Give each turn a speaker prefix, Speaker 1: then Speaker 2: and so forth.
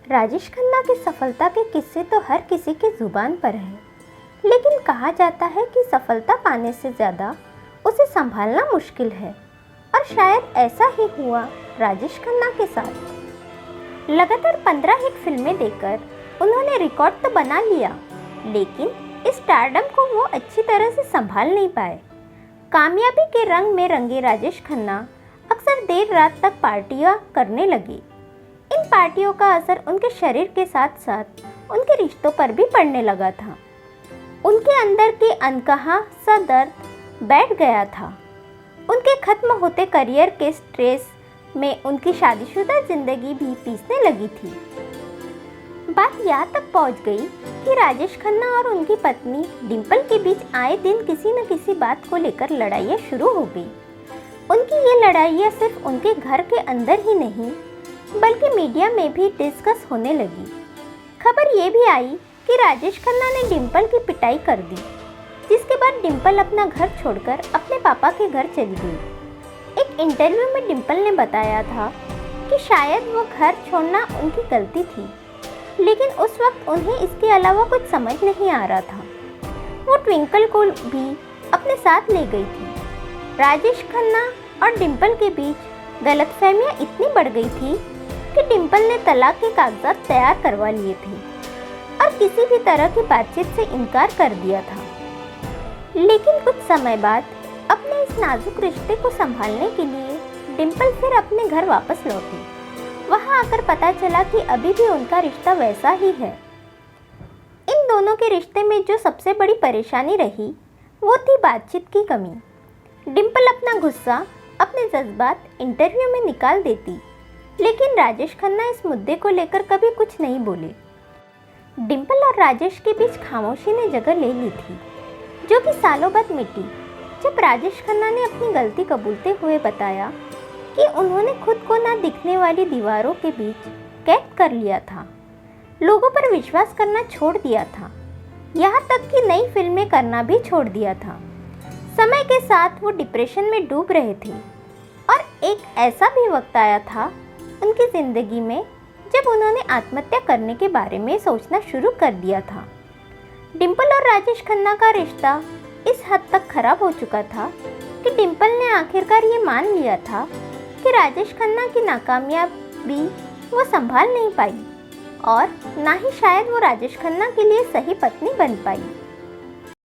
Speaker 1: राजेश खन्ना की सफलता के किस्से तो हर किसी की जुबान पर है, लेकिन कहा जाता है कि सफलता पाने से ज़्यादा उसे संभालना मुश्किल है। और शायद ऐसा ही हुआ राजेश खन्ना के साथ। लगातार 15 हिट फिल्में देकर उन्होंने रिकॉर्ड तो बना लिया, लेकिन इस स्टारडम को वो अच्छी तरह से संभाल नहीं पाए। कामयाबी के रंग में रंगे राजेश खन्ना अक्सर देर रात तक पार्टियां करने लगे। इन पार्टियों का असर उनके शरीर के साथ साथ उनके रिश्तों पर भी पड़ने लगा था। उनके अंदर की अनकहा सा दर्द बैठ गया था। उनके खत्म होते करियर के स्ट्रेस में उनकी शादीशुदा जिंदगी भी पीसने लगी थी। बात यहाँ तक पहुँच गई कि राजेश खन्ना और उनकी पत्नी डिंपल के बीच आए दिन किसी न किसी बात को लेकर लड़ाइयाँ शुरू हो गई। उनकी ये लड़ाइयाँ सिर्फ उनके घर के अंदर ही नहीं बल्कि मीडिया में भी डिस्कस होने लगी। खबर ये भी आई कि राजेश खन्ना ने डिंपल की पिटाई कर दी, जिसके बाद डिंपल अपना घर छोड़कर अपने पापा के घर चली गई। एक इंटरव्यू में डिंपल ने बताया था कि शायद वो घर छोड़ना उनकी गलती थी, लेकिन उस वक्त उन्हें इसके अलावा कुछ समझ नहीं आ रहा था। वो ट्विंकल को भी अपने साथ ले गई थी। राजेश खन्ना और डिंपल के बीच गलतफहमियां इतनी बढ़ गई थी कि डिंपल ने तलाक के कागजात तैयार करवा लिए थे और किसी भी तरह की बातचीत से इनकार कर दिया था। लेकिन कुछ समय बाद अपने इस नाजुक रिश्ते को संभालने के लिए डिंपल फिर अपने घर वापस लौटी। वहां आकर पता चला कि अभी भी उनका रिश्ता वैसा ही है। इन दोनों के रिश्ते में जो सबसे बड़ी परेशानी रही वो थी बातचीत की कमी। डिंपल अपना गुस्सा, अपने जज्बात इंटरव्यू में निकाल देती, लेकिन राजेश खन्ना इस मुद्दे को लेकर कभी कुछ नहीं बोले। डिंपल और राजेश के बीच खामोशी ने जगह ले ली थी, जो कि सालों बाद मिटी जब राजेश खन्ना ने अपनी गलती कबूलते हुए बताया कि उन्होंने खुद को ना दिखने वाली दीवारों के बीच कैद कर लिया था, लोगों पर विश्वास करना छोड़ दिया था, यहाँ तक कि नई फिल्में करना भी छोड़ दिया था। समय के साथ वो डिप्रेशन में डूब रहे थे और एक ऐसा भी वक्त आया था उनकी ज़िंदगी में जब उन्होंने आत्महत्या करने के बारे में सोचना शुरू कर दिया था। डिंपल और राजेश खन्ना का रिश्ता इस हद तक खराब हो चुका था कि डिंपल ने आखिरकार ये मान लिया था कि राजेश खन्ना की नाकामयाबी वो संभाल नहीं पाई और ना ही शायद वो राजेश खन्ना के लिए सही पत्नी बन पाई।